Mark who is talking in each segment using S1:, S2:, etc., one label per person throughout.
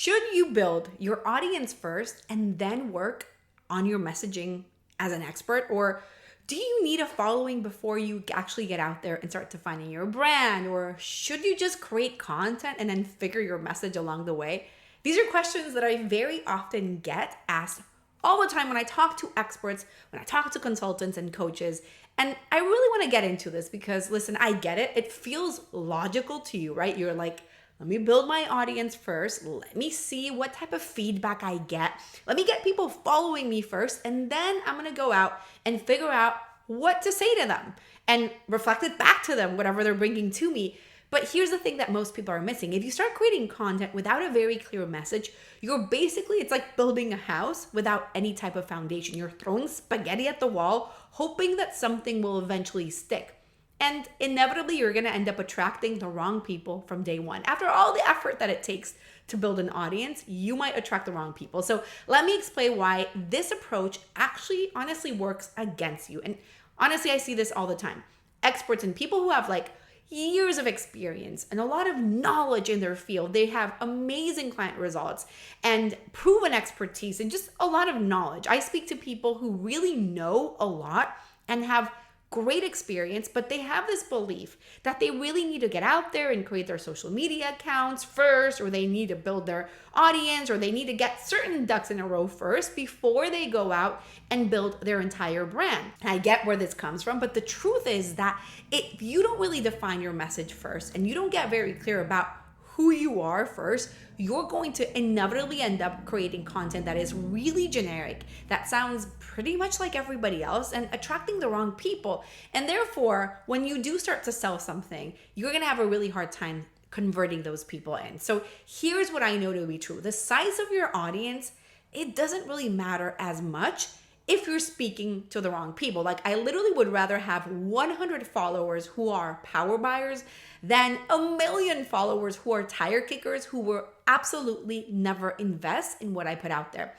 S1: should you build your audience first and then work on your messaging as an expert? Or do you need a following before you actually get out there and start defining your brand? Or should you just create content and then figure your message along the way? These are questions that I very often get asked all the time when I talk to experts, when I talk to consultants and coaches. And I really want to get into this because, listen, I get it. It feels logical to you, right? You're like, let me build my audience first. Let me see what type of feedback I get. Let me get people following me first. And then I'm going to go out and figure out what to say to them and reflect it back to them, whatever they're bringing to me. But here's the thing that most people are missing. If you start creating content without a very clear message, it's like building a house without any type of foundation. You're throwing spaghetti at the wall, hoping that something will eventually stick. And inevitably, you're going to end up attracting the wrong people from day one. After all the effort that it takes to build an audience, you might attract the wrong people. So let me explain why this approach actually honestly works against you. And honestly, I see this all the time. Experts and people who have like years of experience and a lot of knowledge in their field. They have amazing client results and proven expertise and just a lot of knowledge. I speak to people who really know a lot and have great experience, but they have this belief that they really need to get out there and create their social media accounts first, or they need to build their audience, or they need to get certain ducks in a row first before they go out and build their entire brand. And I get where this comes from, but the truth is that if you don't really define your message first and you don't get very clear about who you are first, you're going to inevitably end up creating content that is really generic, that sounds pretty much like everybody else, and attracting the wrong people. And therefore, when you do start to sell something, you're gonna have a really hard time converting those people in. So here's what I know to be true. The size of your audience, it doesn't really matter as much if you're speaking to the wrong people. Like, I literally would rather have 100 followers who are power buyers than 1 million followers who are tire kickers who will absolutely never invest in what I put out there.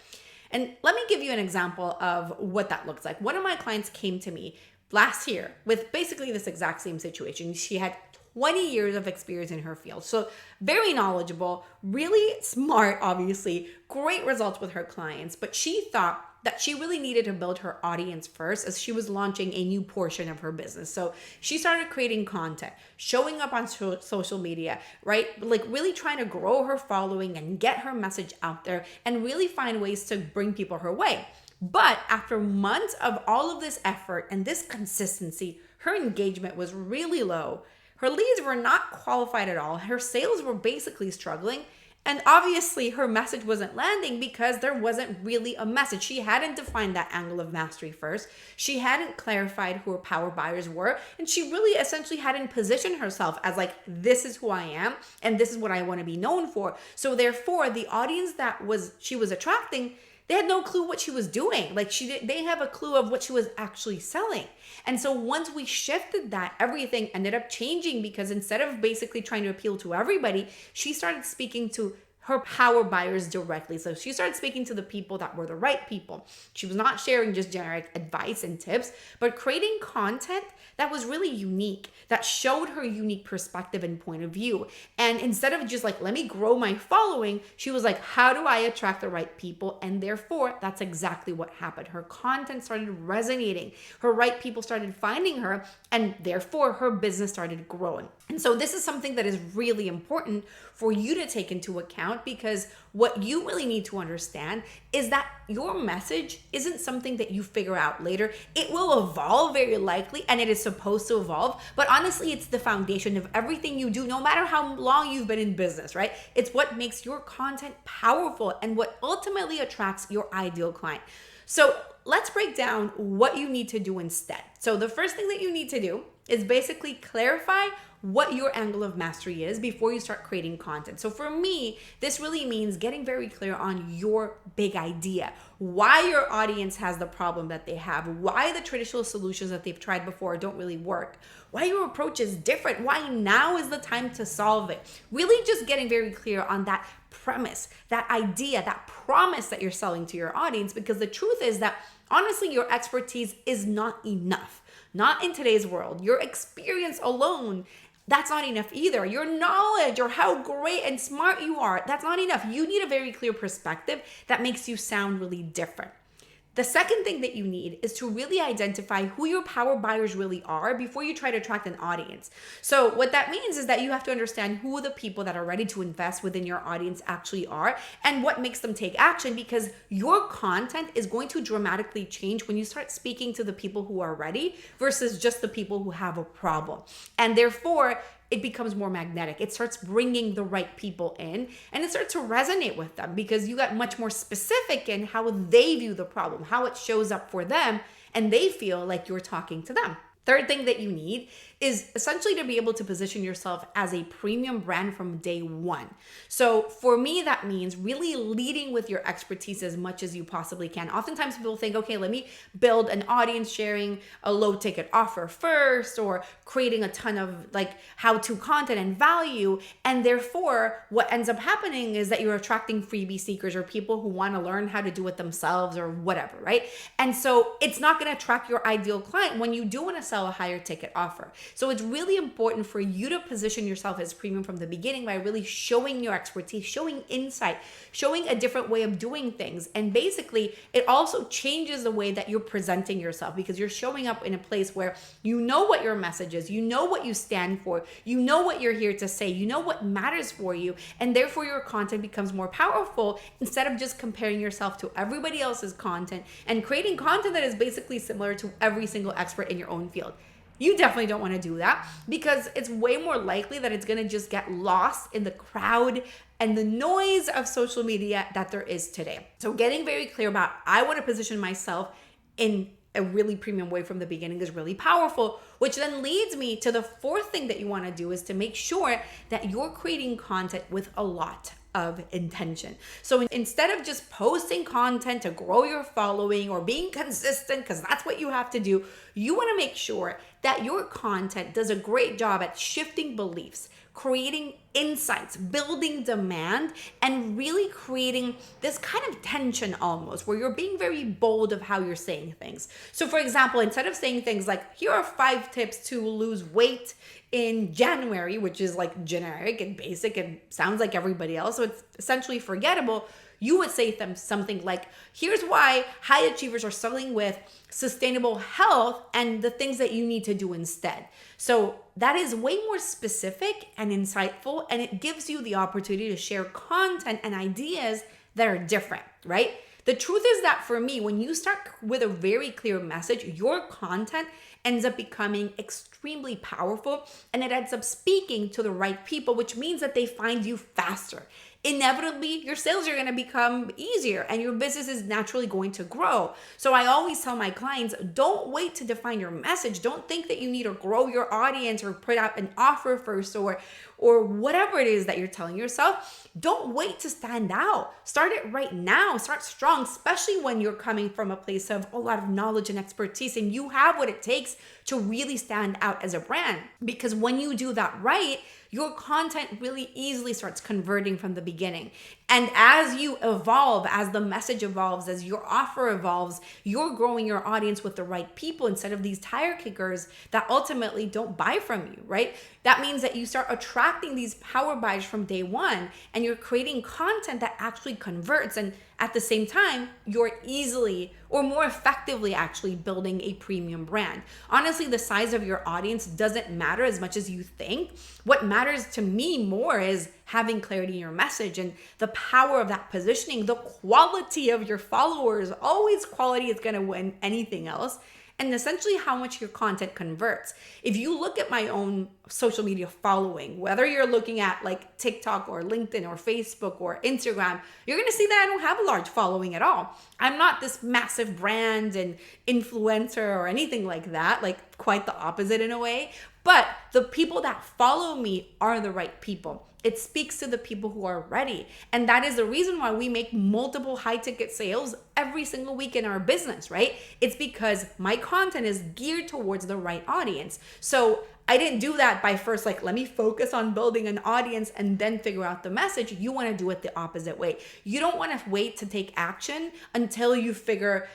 S1: And let me give you an example of what that looks like. One of my clients came to me last year with basically this exact same situation. She had 20 years of experience in her field. So very knowledgeable, really smart, obviously, great results with her clients. But she thought that she really needed to build her audience first as she was launching a new portion of her business. So she started creating content, showing up on social media, right? Like really trying to grow her following and get her message out there and really find ways to bring people her way. But after months of all of this effort and this consistency, her engagement was really low. Her leads were not qualified at all. Her sales were basically struggling. And obviously her message wasn't landing because there wasn't really a message. She hadn't defined that angle of mastery first. She hadn't clarified who her power buyers were. And she really essentially hadn't positioned herself as like, this is who I am and this is what I want to be known for. So therefore, the audience that she was attracting, they had no clue what she was doing. Like they didn't have a clue of what she was actually selling. And so once we shifted that, everything ended up changing because instead of basically trying to appeal to everybody, she started speaking to her power buyers directly. So she started speaking to the people that were the right people. She was not sharing just generic advice and tips, but creating content that was really unique, that showed her unique perspective and point of view. And instead of just like, let me grow my following, she was like, how do I attract the right people? And therefore, that's exactly what happened. Her content started resonating. Her right people started finding her, and therefore her business started growing. And so this is something that is really important for you to take into account, because what you really need to understand is that your message isn't something that you figure out later. It will evolve very likely, and it is supposed to evolve. But honestly, it's the foundation of everything you do, no matter how long you've been in business, right? It's what makes your content powerful and what ultimately attracts your ideal client. So let's break down what you need to do instead. So the first thing that you need to do is basically clarify what your angle of mastery is before you start creating content. So for me, this really means getting very clear on your big idea, why your audience has the problem that they have, why the traditional solutions that they've tried before don't really work, why your approach is different, why now is the time to solve it. Really just getting very clear on that premise, that idea, that promise that you're selling to your audience, because the truth is that honestly, your expertise is not enough. Not in today's world. Your experience alone that's not enough either. Your knowledge or how great and smart you are, that's not enough. You need a very clear perspective that makes you sound really different. The second thing that you need is to really identify who your power buyers really are before you try to attract an audience. So what that means is that you have to understand who the people that are ready to invest within your audience actually are and what makes them take action, because your content is going to dramatically change when you start speaking to the people who are ready versus just the people who have a problem. And therefore, it becomes more magnetic. It starts bringing the right people in and it starts to resonate with them because you got much more specific in how they view the problem, how it shows up for them, and they feel like you're talking to them. Third thing that you need is essentially to be able to position yourself as a premium brand from day one. So for me, that means really leading with your expertise as much as you possibly can. Oftentimes people think, okay, let me build an audience sharing a low ticket offer first, or creating a ton of like how-to content and value. And therefore what ends up happening is that you're attracting freebie seekers or people who want to learn how to do it themselves or whatever, right? And so it's not going to attract your ideal client when you do want to sell a higher ticket offer. So it's really important for you to position yourself as premium from the beginning by really showing your expertise, showing insight, showing a different way of doing things. And basically, it also changes the way that you're presenting yourself because you're showing up in a place where you know what your message is, you know what you stand for, you know what you're here to say, you know what matters for you, and therefore your content becomes more powerful instead of just comparing yourself to everybody else's content and creating content that is basically similar to every single expert in your own field. You definitely don't want to do that because it's way more likely that it's going to just get lost in the crowd and the noise of social media that there is today. So getting very clear about, I want to position myself in a really premium way from the beginning is really powerful, which then leads me to the fourth thing that you want to do is to make sure that you're creating content with a lot of intention. So instead of just posting content to grow your following or being consistent, because that's what you have to do, you want to make sure that your content does a great job at shifting beliefs, creating insights, building demand, and really creating this kind of tension almost where you're being very bold of how you're saying things. So for example, instead of saying things like, here are 5 tips to lose weight in January, which is like generic and basic and sounds like everybody else, so it's essentially forgettable, you would say something like, here's why high achievers are struggling with sustainable health and the things that you need to do instead. So that is way more specific and insightful, and it gives you the opportunity to share content and ideas that are different, right? The truth is that for me, when you start with a very clear message, your content ends up becoming extremely powerful and it ends up speaking to the right people, which means that they find you faster. Inevitably, your sales are going to become easier and your business is naturally going to grow. So I always tell my clients, don't wait to define your message. Don't think that you need to grow your audience or put out an offer first or whatever it is that you're telling yourself. Don't wait to stand out. Start it right now. Start strong, especially when you're coming from a place of a lot of knowledge and expertise and you have what it takes to really stand out as a brand. Because when you do that right, your content really easily starts converting from the beginning. And as you evolve, as the message evolves, as your offer evolves, you're growing your audience with the right people instead of these tire kickers that ultimately don't buy from you, right? That means that you start attracting these power buys from day one and you're creating content that actually converts. And at the same time, you're easily or more effectively actually building a premium brand. Honestly, the size of your audience doesn't matter as much as you think. What matters to me more is having clarity in your message and the power of that positioning, the quality of your followers. Always quality is going to win anything else. And essentially how much your content converts. If you look at my own social media following, whether you're looking at like TikTok or LinkedIn or Facebook or Instagram, you're going to see that I don't have a large following at all. I'm not this massive brand and influencer or anything like that, like quite the opposite in a way. But the people that follow me are the right people. It speaks to the people who are ready. And that is the reason why we make multiple high ticket sales every single week in our business, right? It's because my content is geared towards the right audience. So I didn't do that by first, like, let me focus on building an audience and then figure out the message. You want to do it the opposite way. You don't want to wait to take action until you figure,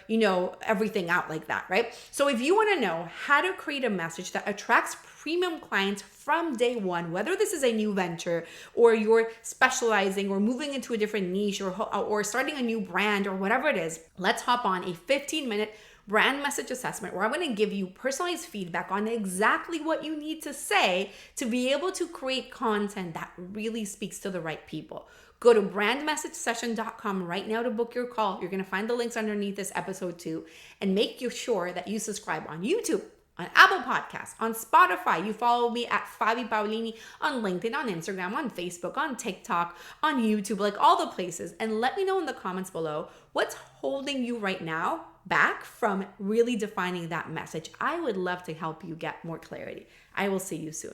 S1: everything out like that, right? So if you want to know how to create a message that attracts premium clients from day one, whether this is a new venture or you're specializing or moving into a different niche or starting a new brand or whatever it is. Let's hop on a 15-minute brand message assessment where I'm going to give you personalized feedback on exactly what you need to say to be able to create content that really speaks to the right people. Go to brandmessagesession.com right now to book your call. You're going to find the links underneath this episode too, and make sure that you subscribe on YouTube, on Apple Podcasts, on Spotify. You follow me at Fabi Paolini on LinkedIn, on Instagram, on Facebook, on TikTok, on YouTube, like all the places. And let me know in the comments below what's holding you right now back from really defining that message. I would love to help you get more clarity. I will see you soon.